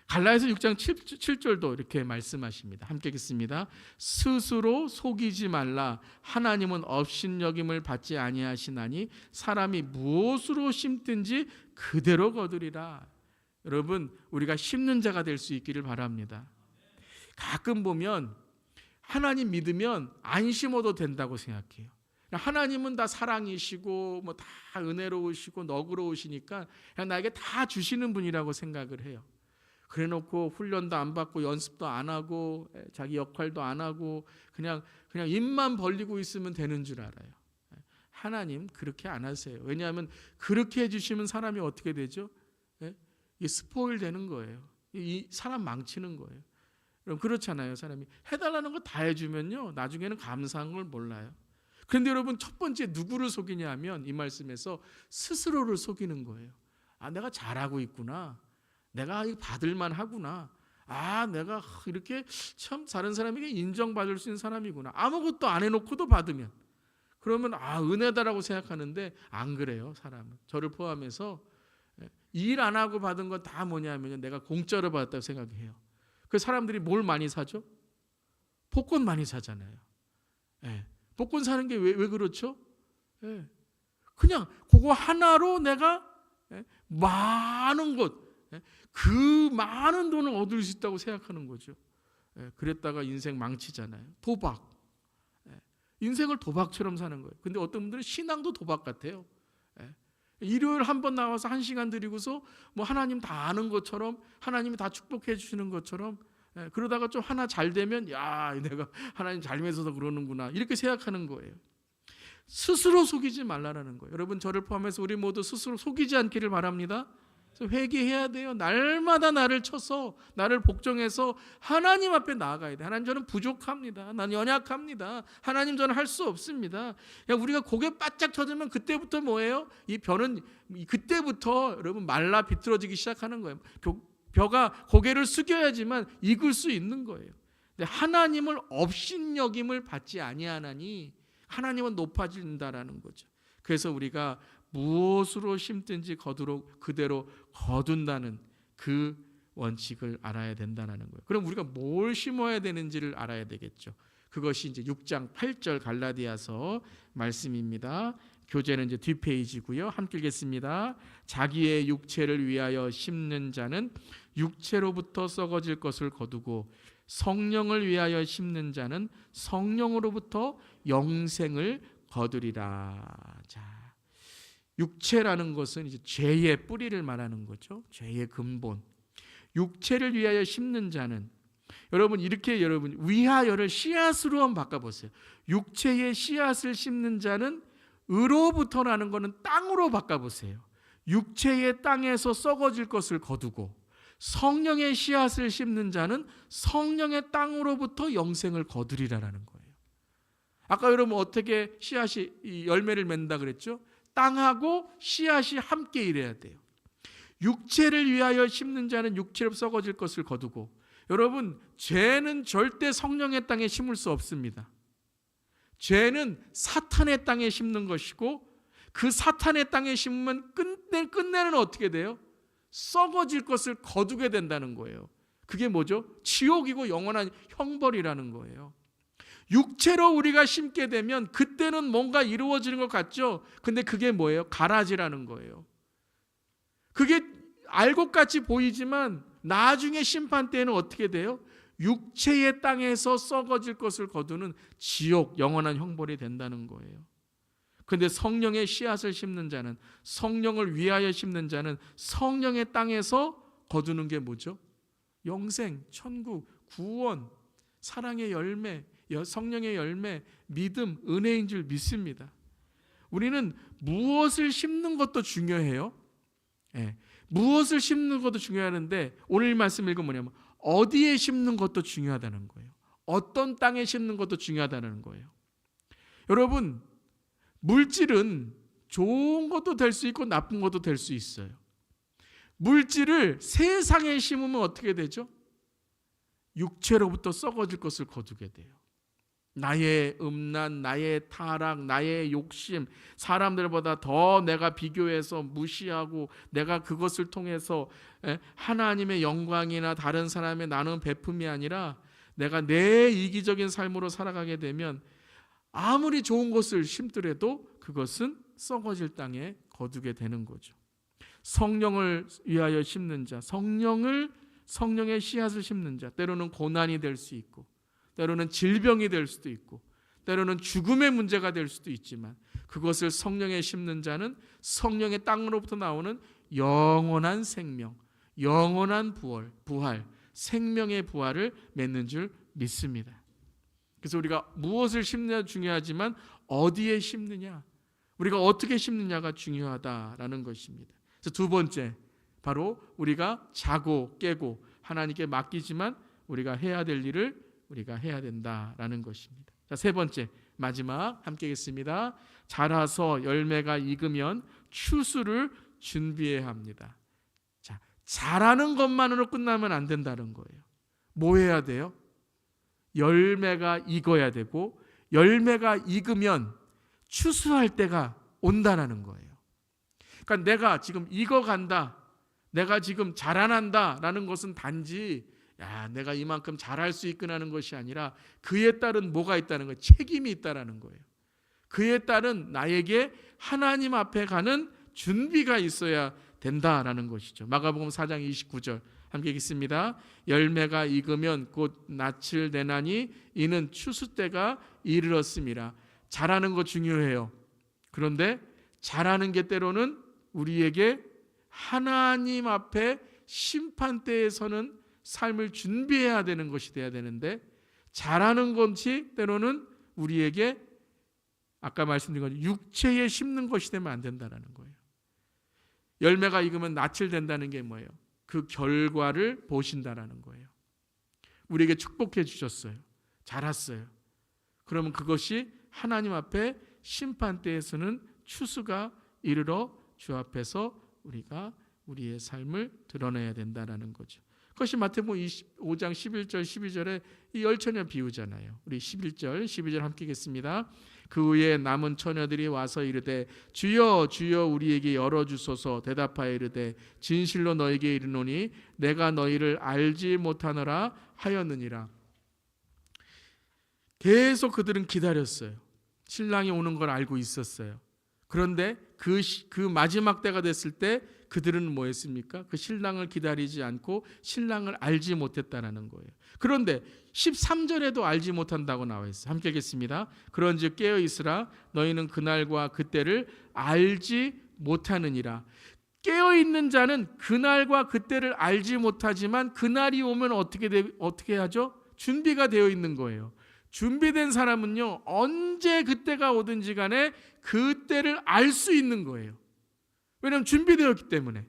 갈라디아서 6장 7절도 이렇게 말씀하십니다. 함께 읽겠습니다. 스스로 속이지 말라. 하나님은 업신여김을 받지 아니하시나니 사람이 무엇으로 심든지 그대로 거두리라. 여러분, 우리가 심는 자가 될 수 있기를 바랍니다. 가끔 보면 하나님 믿으면 안 심어도 된다고 생각해요. 하나님은 다 사랑이시고 다 은혜로우시고 너그러우시니까 그냥 나에게 다 주시는 분이라고 생각을 해요. 그래놓고 훈련도 안 받고 연습도 안 하고 자기 역할도 안 하고 그냥 입만 벌리고 있으면 되는 줄 알아요. 하나님 그렇게 안 하세요. 왜냐하면 그렇게 해주시면 사람이 어떻게 되죠? 이게 스포일 되는 거예요. 이 사람 망치는 거예요. 그럼 그렇잖아요. 사람이 해달라는 거 다 해주면요, 나중에는 감사한 걸 몰라요. 그런데 여러분, 첫 번째 누구를 속이냐 하면 이 말씀에서 스스로를 속이는 거예요. 내가 잘하고 있구나. 내가 받을만 하구나. 내가 이렇게 참 다른 사람에게 인정받을 수 있는 사람이구나. 아무것도 안 해놓고도 받으면, 그러면 은혜다라고 생각하는데 안 그래요. 사람은, 저를 포함해서 일 안 하고 받은 건 다 뭐냐면 내가 공짜로 받았다고 생각해요. 그 사람들이 뭘 많이 사죠? 복권 많이 사잖아요. 복권 사는 게 왜 그렇죠? 그냥 그거 하나로 내가 많은 것, 그 많은 돈을 얻을 수 있다고 생각하는 거죠. 그랬다가 인생 망치잖아요. 도박. 인생을 도박처럼 사는 거예요. 근데 어떤 분들은 신앙도 도박 같아요. 일요일 한 번 나와서 1시간 드리고서 하나님 다 아는 것처럼, 하나님이 다 축복해 주시는 것처럼, 그러다가 좀 하나 잘 되면 내가 하나님 잘 믿어서 그러는구나 이렇게 생각하는 거예요. 스스로 속이지 말라는 거예요. 여러분, 저를 포함해서 우리 모두 스스로 속이지 않기를 바랍니다. 회개해야 돼요. 날마다 나를 쳐서, 나를 복종해서 하나님 앞에 나아가야 돼요. 하나님, 저는 부족합니다. 난 연약합니다. 하나님, 저는 할 수 없습니다. 우리가 고개 바짝 쳐들면 그때부터 뭐예요? 이 벼는 그때부터 여러분 말라 비틀어지기 시작하는 거예요. 벼가 고개를 숙여야지만 익을 수 있는 거예요. 근데 하나님을 업신여김을 받지 아니하나니 하나님은 높아진다라는 거죠. 그래서 우리가 무엇으로 심든지 그대로 거둔다는 그 원칙을 알아야 된다는 거예요. 그럼 우리가 뭘 심어야 되는지를 알아야 되겠죠. 그것이 이제 6장 8절 갈라디아서 말씀입니다. 교재는 이제 뒷페이지고요. 함께 읽겠습니다. 자기의 육체를 위하여 심는 자는 육체로부터 썩어질 것을 거두고 성령을 위하여 심는 자는 성령으로부터 영생을 거두리라. 자, 육체라는 것은 이제 죄의 뿌리를 말하는 거죠. 죄의 근본. 육체를 위하여 심는 자는, 여러분 이렇게 여러분 위하여를 씨앗으로 한번 바꿔보세요. 육체의 씨앗을 심는 자는 의로부터라는 것은 땅으로 바꿔보세요. 육체의 땅에서 썩어질 것을 거두고 성령의 씨앗을 심는 자는 성령의 땅으로부터 영생을 거두리라라는 거예요. 아까 여러분 어떻게 씨앗이 열매를 맺는다 그랬죠? 땅하고 씨앗이 함께 일해야 돼요. 육체를 위하여 심는 자는 육체로 썩어질 것을 거두고, 여러분 죄는 절대 성령의 땅에 심을 수 없습니다. 죄는 사탄의 땅에 심는 것이고, 그 사탄의 땅에 심으면 끝내는 어떻게 돼요? 썩어질 것을 거두게 된다는 거예요. 그게 뭐죠? 지옥이고 영원한 형벌이라는 거예요. 육체로 우리가 심게 되면 그때는 뭔가 이루어지는 것 같죠? 근데 그게 뭐예요? 가라지라는 거예요. 그게 알곡같이 보이지만 나중에 심판 때에는 어떻게 돼요? 육체의 땅에서 썩어질 것을 거두는 지옥, 영원한 형벌이 된다는 거예요. 그런데 성령의 씨앗을 심는 자는, 성령을 위하여 심는 자는 성령의 땅에서 거두는 게 뭐죠? 영생, 천국, 구원, 사랑의 열매, 성령의 열매, 믿음, 은혜인 줄 믿습니다. 우리는 무엇을 심는 것도 중요해요. 무엇을 심는 것도 중요하는데, 오늘 말씀 읽으면 뭐냐면 어디에 심는 것도 중요하다는 거예요. 어떤 땅에 심는 것도 중요하다는 거예요. 여러분, 물질은 좋은 것도 될 수 있고 나쁜 것도 될 수 있어요. 물질을 세상에 심으면 어떻게 되죠? 육체로부터 썩어질 것을 거두게 돼요. 나의 음란, 나의 타락, 나의 욕심, 사람들보다 더 내가 비교해서 무시하고 내가 그것을 통해서 하나님의 영광이나 다른 사람의 나눈 베품이 아니라 내가 내 이기적인 삶으로 살아가게 되면 아무리 좋은 것을 심더라도 그것은 썩어질 땅에 거두게 되는 거죠. 성령을 위하여 심는 자, 성령의 씨앗을 심는 자, 때로는 고난이 될 수 있고, 때로는 질병이 될 수도 있고, 때로는 죽음의 문제가 될 수도 있지만, 그것을 성령에 심는 자는 성령의 땅으로부터 나오는 영원한 생명, 영원한 부활, 생명의 부활을 맺는 줄 믿습니다. 그래서 우리가 무엇을 심느냐 중요하지만 어디에 심느냐, 우리가 어떻게 심느냐가 중요하다라는 것입니다. 그래서 두 번째, 바로 우리가 자고 깨고 하나님께 맡기지만 우리가 해야 될 일을 우리가 해야 된다라는 것입니다. 자, 세 번째, 마지막 함께 읽겠습니다. 자라서 열매가 익으면 추수를 준비해야 합니다. 자, 자라는 것만으로 끝나면 안 된다는 거예요. 뭐 해야 돼요? 열매가 익어야 되고, 열매가 익으면 추수할 때가 온다는 거예요. 그러니까 내가 지금 익어간다, 내가 지금 자라난다라는 것은 단지 내가 이만큼 잘할 수 있구나는 것이 아니라 그에 따른 뭐가 있다는 거예요? 책임이 있다는 거예요. 그에 따른 나에게 하나님 앞에 가는 준비가 있어야 된다라는 것이죠. 마가복음 4장 29절 함께 읽습니다. 열매가 익으면 곧 낯을 내나니 이는 추수 때가 이르렀음이라. 잘하는 거 중요해요. 그런데 잘하는 게 때로는 우리에게 하나님 앞에 심판대에서는 삶을 준비해야 되는 것이 돼야 되는데, 잘하는 것이 때로는 우리에게 아까 말씀드린 것처럼 육체에 심는 것이 되면 안 된다는 거예요. 열매가 익으면 낯을 된다는 게 뭐예요? 그 결과를 보신다라는 거예요. 우리에게 축복해 주셨어요. 자랐어요. 그러면 그것이 하나님 앞에 심판대에서는 추수가 이르러 주 앞에서 우리가 우리의 삶을 드러내야 된다는 거죠. 그것이 마태복음 25장 11절 12절에 이 열처녀 비유잖아요. 우리 11절 12절 함께 읽겠습니다. 그 후에 남은 처녀들이 와서 이르되 주여 주여 우리에게 열어주소서. 대답하여 이르되 진실로 너에게 이르노니 내가 너희를 알지 못하노라 하였느니라. 계속 그들은 기다렸어요. 신랑이 오는 걸 알고 있었어요. 그런데 그 마지막 때가 됐을 때 그들은 뭐 했습니까? 그 신랑을 기다리지 않고 신랑을 알지 못했다는 거예요. 그런데 13절에도 알지 못한다고 나와 있어요. 함께 읽겠습니다. 그런즉 깨어 있으라. 너희는 그날과 그때를 알지 못하느니라. 깨어 있는 자는 그날과 그때를 알지 못하지만 그날이 오면 어떻게 하죠? 준비가 되어 있는 거예요. 준비된 사람은요, 언제 그때가 오든지 간에 그때를 알 수 있는 거예요. 왜냐하면 준비되었기 때문에.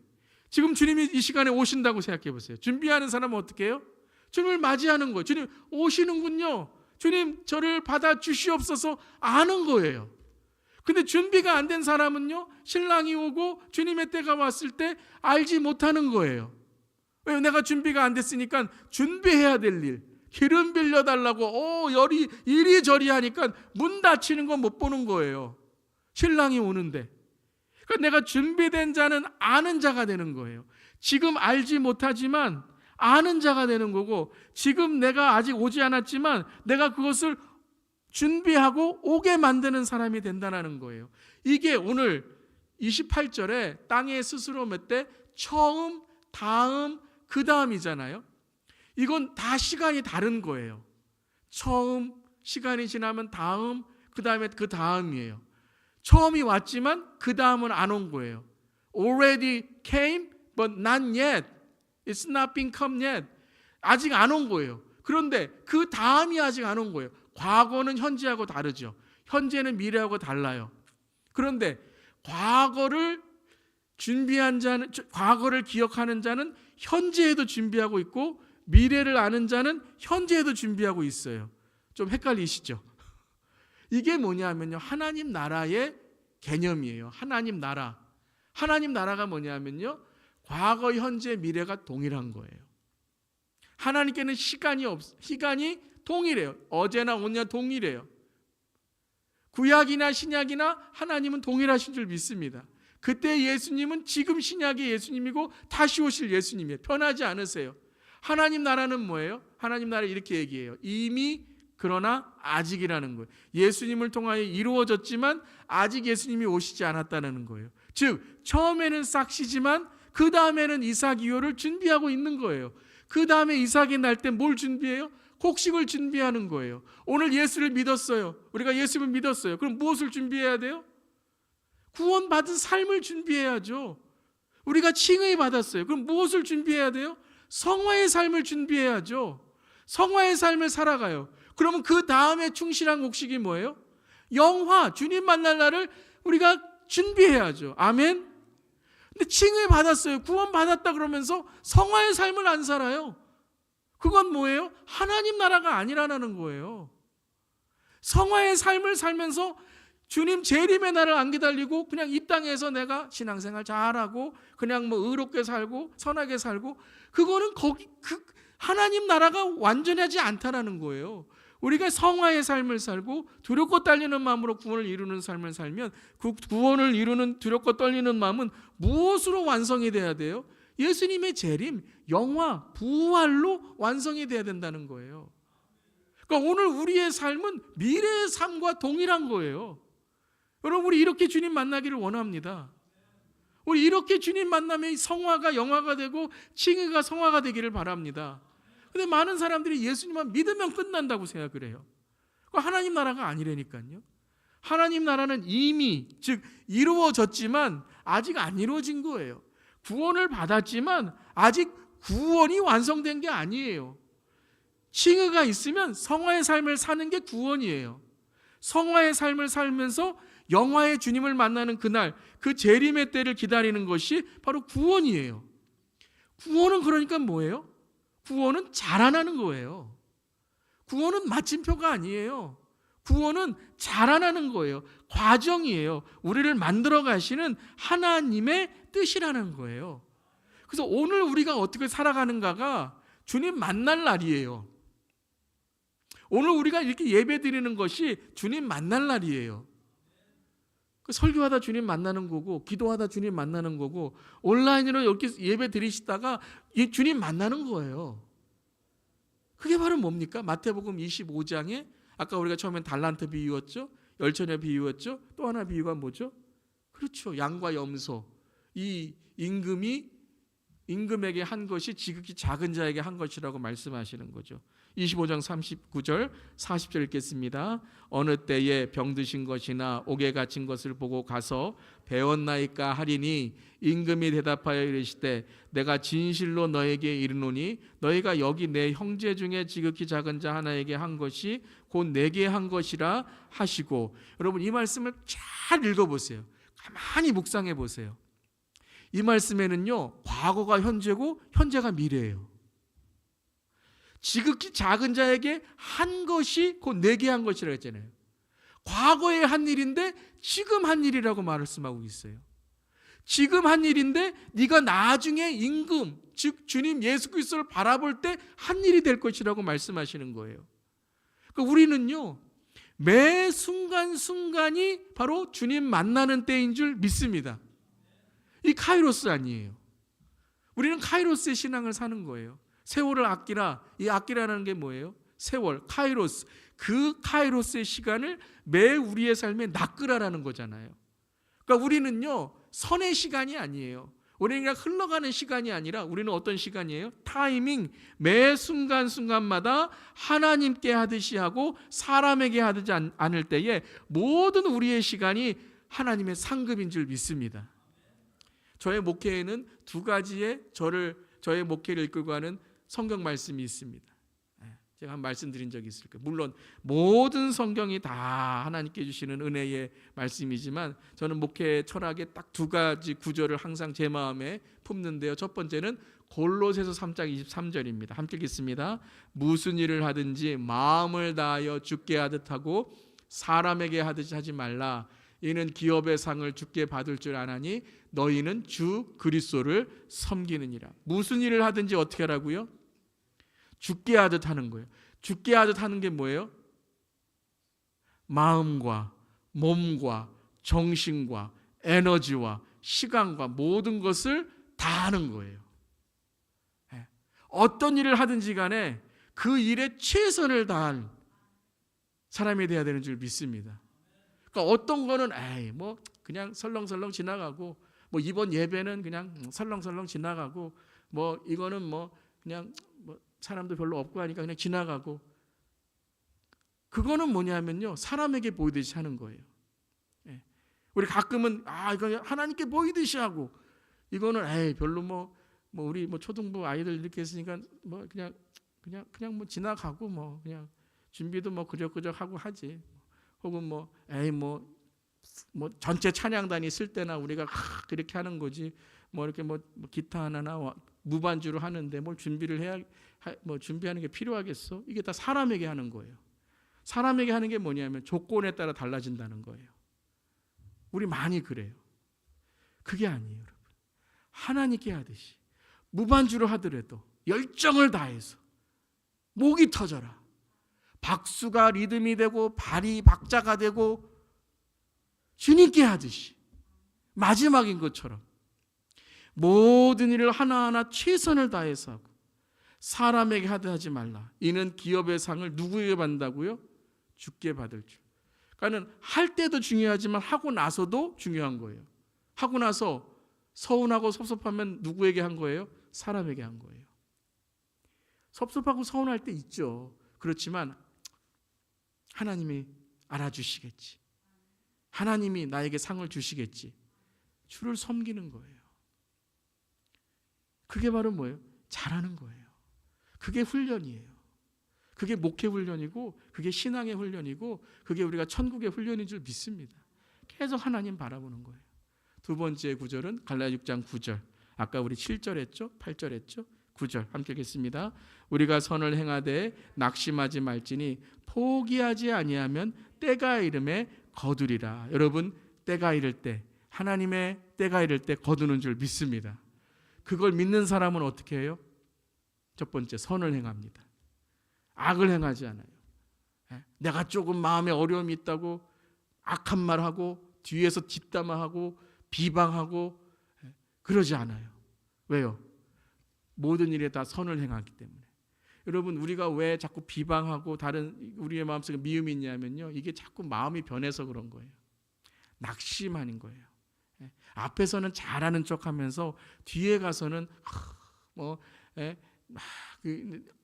지금 주님이 이 시간에 오신다고 생각해 보세요. 준비하는 사람은 어떻게 해요? 주님을 맞이하는 거예요. 주님 오시는군요. 주님 저를 받아 주시옵소서 아는 거예요. 근데 준비가 안 된 사람은요, 신랑이 오고 주님의 때가 왔을 때 알지 못하는 거예요. 왜? 내가 준비가 안 됐으니까 준비해야 될 일, 기름 빌려달라고 열이 이리저리 하니까 문 닫히는 건 못 보는 거예요. 신랑이 오는데. 그러니까 내가 준비된 자는 아는 자가 되는 거예요. 지금 알지 못하지만 아는 자가 되는 거고, 지금 내가 아직 오지 않았지만 내가 그것을 준비하고 오게 만드는 사람이 된다는 거예요. 이게 오늘 28절에 땅에 스스로 맺되 처음, 다음, 그 다음이잖아요. 이건 다 시간이 다른 거예요. 처음, 시간이 지나면 다음, 그 다음에 그 다음이에요. 처음이 왔지만 그 다음은 안 온 거예요. Already came, but not yet. It's not been come yet. 아직 안 온 거예요. 그런데 그 다음이 아직 안 온 거예요. 과거는 현재하고 다르죠. 현재는 미래하고 달라요. 그런데 과거를 준비한 자는, 과거를 기억하는 자는 현재에도 준비하고 있고, 미래를 아는 자는 현재에도 준비하고 있어요. 좀 헷갈리시죠? 이게 뭐냐면요, 하나님 나라의 개념이에요. 하나님 나라. 하나님 나라가 뭐냐면요, 과거, 현재, 미래가 동일한 거예요. 하나님께는 시간이 동일해요. 어제나 오늘 동일해요. 구약이나 신약이나 하나님은 동일하신 줄 믿습니다. 그때 예수님은 지금 신약의 예수님이고 다시 오실 예수님이에요. 변하지 않으세요. 하나님 나라는 뭐예요? 하나님 나라 이렇게 얘기해요. 이미, 그러나 아직이라는 거예요. 예수님을 통하여 이루어졌지만 아직 예수님이 오시지 않았다는 거예요. 즉 처음에는 싹시지만 그 다음에는 이삭 이후를 준비하고 있는 거예요. 그 다음에 이삭이 날 때 뭘 준비해요? 곡식을 준비하는 거예요. 오늘 예수를 믿었어요. 우리가 예수를 믿었어요. 그럼 무엇을 준비해야 돼요? 구원받은 삶을 준비해야죠. 우리가 칭의 받았어요. 그럼 무엇을 준비해야 돼요? 성화의 삶을 준비해야죠. 성화의 삶을 살아가요. 그러면 그 다음에 충실한 곡식이 뭐예요? 영화, 주님 만날 날을 우리가 준비해야죠. 아멘? 근데 칭의 받았어요. 구원 받았다 그러면서 성화의 삶을 안 살아요. 그건 뭐예요? 하나님 나라가 아니라는 거예요. 성화의 삶을 살면서 주님 재림의 날을 안 기다리고 그냥 이 땅에서 내가 신앙생활 잘하고 그냥 뭐 의롭게 살고 선하게 살고, 그거는 하나님 나라가 완전하지 않다라는 거예요. 우리가 성화의 삶을 살고 두렵고 떨리는 마음으로 구원을 이루는 삶을 살면, 그 구원을 이루는 두렵고 떨리는 마음은 무엇으로 완성이 돼야 돼요? 예수님의 재림, 영화, 부활로 완성이 돼야 된다는 거예요. 그러니까 오늘 우리의 삶은 미래의 삶과 동일한 거예요. 여러분, 우리 이렇게 주님 만나기를 원합니다. 우리 이렇게 주님 만나면 성화가 영화가 되고 칭의가 성화가 되기를 바랍니다. 근데 많은 사람들이 예수님만 믿으면 끝난다고 생각을 해요. 하나님 나라가 아니라니까요. 하나님 나라는 이미, 즉 이루어졌지만 아직 안 이루어진 거예요. 구원을 받았지만 아직 구원이 완성된 게 아니에요. 칭의가 있으면 성화의 삶을 사는 게 구원이에요. 성화의 삶을 살면서 영화의 주님을 만나는 그날, 그 재림의 때를 기다리는 것이 바로 구원이에요. 구원은 그러니까 뭐예요? 구원은 자라나는 거예요. 구원은 마침표가 아니에요. 구원은 자라나는 거예요. 과정이에요. 우리를 만들어 가시는 하나님의 뜻이라는 거예요. 그래서 오늘 우리가 어떻게 살아가는가가 주님 만날 날이에요. 오늘 우리가 이렇게 예배 드리는 것이 주님 만날 날이에요. 그 설교하다 주님 만나는 거고, 기도하다 주님 만나는 거고, 온라인으로 이렇게 예배 드리시다가 주님 만나는 거예요. 그게 바로 뭡니까? 마태복음 25장에 아까 우리가 처음엔 달란트 비유였죠, 열처녀 비유였죠, 또 하나 비유가 뭐죠? 그렇죠, 양과 염소. 이 임금에게 한 것이 지극히 작은 자에게 한 것이라고 말씀하시는 거죠. 25장 39절 40절 읽겠습니다. 어느 때에 병드신 것이나 옥에 갇힌 것을 보고 가서 배웠나이까 하리니 임금이 대답하여 이르시되 내가 진실로 너에게 이르노니 너희가 여기 내 형제 중에 지극히 작은 자 하나에게 한 것이 곧 내게 한 것이라 하시고. 여러분, 이 말씀을 잘 읽어보세요. 가만히 묵상해 보세요. 이 말씀에는요, 과거가 현재고 현재가 미래예요. 지극히 작은 자에게 한 것이 곧 내게 한 것이라고 했잖아요. 과거에 한 일인데 지금 한 일이라고 말씀하고 있어요. 지금 한 일인데 네가 나중에 임금, 즉 주님 예수 그리스도를 바라볼 때 한 일이 될 것이라고 말씀하시는 거예요. 그러니까 우리는요, 매 순간순간이 바로 주님 만나는 때인 줄 믿습니다. 이 카이로스 아니에요. 우리는 카이로스의 신앙을 사는 거예요. 세월을 아끼라. 이 아끼라는 게 뭐예요? 세월, 카이로스. 그 카이로스의 시간을 매 우리의 삶에 낚으라라는 거잖아요. 그러니까 우리는요, 선의 시간이 아니에요. 우리는 그냥 흘러가는 시간이 아니라 우리는 어떤 시간이에요? 타이밍, 매 순간순간마다 하나님께 하듯이 하고 사람에게 하지 않을 때에 모든 우리의 시간이 하나님의 상급인 줄 믿습니다. 저의 목회에는 두 가지의 저의 목회를 이끌고 가는 성경 말씀이 있습니다. 제가 한 말씀드린 적이 있을 거예요. 물론 모든 성경이 다 하나님께 주시는 은혜의 말씀이지만 저는 목회 철학에 딱 두 가지 구절을 항상 제 마음에 품는데요. 첫 번째는 골로새서 3장 23절입니다. 함께 읽겠습니다. 무슨 일을 하든지 마음을 다하여 주께 하듯 하고 사람에게 하듯이 하지 말라. 이는 기업의 상을 주께 받을 줄 아나니 너희는 주 그리스도를 섬기느니라. 무슨 일을 하든지 어떻게 하라고요? 주께 하듯 하는 거예요. 주께 하듯 하는 게 뭐예요? 마음과 몸과 정신과 에너지와 시간과 모든 것을 다 하는 거예요. 어떤 일을 하든지 간에 그 일에 최선을 다한 사람이 되어야 되는 줄 믿습니다. 그러니까 어떤 거는 뭐 그냥 설렁설렁 지나가고, 뭐 이번 예배는 그냥 설렁설렁 지나가고, 뭐 이거는 뭐 그냥 뭐 사람도 별로 없고 하니까 그냥 지나가고. 그거는 뭐냐면요, 사람에게 보이듯이 하는 거예요. 우리 가끔은 이거 하나님께 보이듯이 하고, 이거는 별로 뭐 우리 뭐 초등부 아이들 이렇게 했으니까 뭐 그냥 뭐 지나가고, 뭐 그냥 준비도 뭐 그저그저 하고 하지. 혹은 뭐 전체 찬양단이 있을 때나 우리가 그렇게 하는 거지. 뭐 이렇게 뭐 기타 하나나 무반주로 하는데 뭘 준비를 해야 뭐 준비하는 게 필요하겠어? 이게 다 사람에게 하는 거예요. 사람에게 하는 게 뭐냐면 조건에 따라 달라진다는 거예요. 우리 많이 그래요. 그게 아니에요, 여러분. 하나님께 하듯이 무반주로 하더라도 열정을 다해서 목이 터져라. 박수가 리듬이 되고 발이 박자가 되고 주님께 하듯이 마지막인 것처럼 모든 일을 하나하나 최선을 다해서 하고 사람에게 하듯 하지 말라. 이는 기업의 상을 누구에게 받는다고요? 주께 받을 줄. 그러니까 할 때도 중요하지만 하고 나서도 중요한 거예요. 하고 나서 서운하고 섭섭하면 누구에게 한 거예요? 사람에게 한 거예요. 섭섭하고 서운할 때 있죠. 그렇지만 하나님이 알아주시겠지. 하나님이 나에게 상을 주시겠지. 주를 섬기는 거예요. 그게 바로 뭐예요? 잘하는 거예요. 그게 훈련이에요. 그게 목회 훈련이고, 그게 신앙의 훈련이고, 그게 우리가 천국의 훈련인 줄 믿습니다. 계속 하나님 바라보는 거예요. 두 번째 구절은 갈라디아 6장 9절. 아까 우리 7절 했죠? 8절 했죠? 9절 함께 읽겠습니다. 우리가 선을 행하되 낙심하지 말지니 포기하지 아니하면 때가 이름에 거두리라. 여러분, 때가 이를 때, 하나님의 때가 이를 때 거두는 줄 믿습니다. 그걸 믿는 사람은 어떻게 해요? 첫 번째, 선을 행합니다. 악을 행하지 않아요. 내가 조금 마음에 어려움이 있다고 악한 말하고 뒤에서 뒷담화하고 비방하고 그러지 않아요. 왜요? 모든 일에 다 선을 행하기 때문에. 여러분, 우리가 왜 자꾸 비방하고 다른 우리의 마음속에 미움이 있냐면요, 이게 자꾸 마음이 변해서 그런 거예요. 낙심하는 거예요. 앞에서는 잘하는 척하면서 뒤에 가서는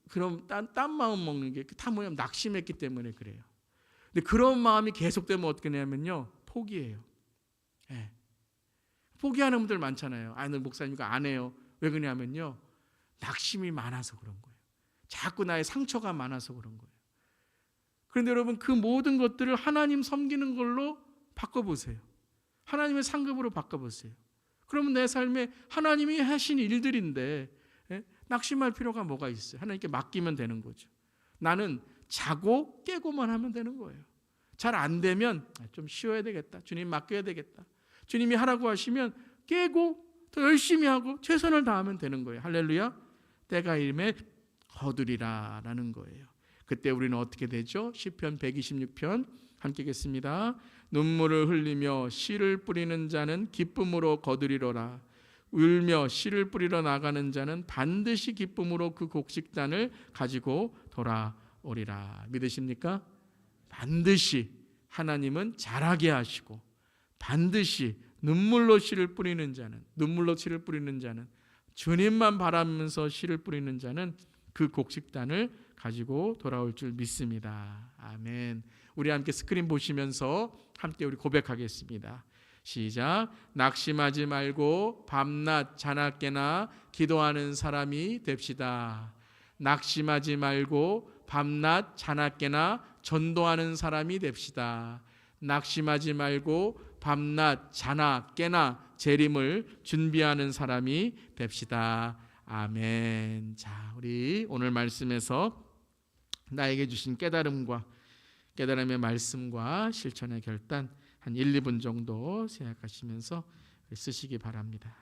그럼 딴 마음 먹는 게 다 뭐냐면 낙심했기 때문에 그래요. 근데 그런 마음이 계속되면 어떻게 되냐면요, 포기해요. 포기하는 분들 많잖아요. 너 목사님과 안 해요. 왜 그러냐면요, 낙심이 많아서 그런 거예요. 자꾸 나의 상처가 많아서 그런 거예요. 그런데 여러분, 그 모든 것들을 하나님 섬기는 걸로 바꿔보세요. 하나님의 상급으로 바꿔보세요. 그러면 내 삶에 하나님이 하신 일들인데 낙심할 필요가 뭐가 있어요? 하나님께 맡기면 되는 거죠. 나는 자고 깨고만 하면 되는 거예요. 잘 안 되면 좀 쉬어야 되겠다. 주님 맡겨야 되겠다. 주님이 하라고 하시면 깨고 더 열심히 하고 최선을 다하면 되는 거예요. 할렐루야. 때가 이르매 거두리라 라는 거예요. 그때 우리는 어떻게 되죠? 시편 126편 함께 읽겠습니다. 눈물을 흘리며 씨를 뿌리는 자는 기쁨으로 거두리로라. 울며 씨를 뿌리러 나가는 자는 반드시 기쁨으로 그 곡식단을 가지고 돌아오리라. 믿으십니까? 반드시 하나님은 잘하게 하시고, 반드시 눈물로 씨를 뿌리는 자는 주님만 바라면서 씨를 뿌리는 자는 그 곡식단을 가지고 돌아올 줄 믿습니다. 아멘. 우리 함께 스크린 보시면서 함께 우리 고백하겠습니다. 시작. 낙심하지 말고 밤낮 자나깨나 기도하는 사람이 됩시다. 낙심하지 말고 밤낮 자나깨나 전도하는 사람이 됩시다. 낙심하지 말고 밤낮 자나깨나 재림을 준비하는 사람이 됩시다. 아멘. 자, 우리 오늘 말씀에서 나에게 주신 깨달음의 말씀과 실천의 결단 한 1, 2분 정도 생각하시면서 쓰시기 바랍니다.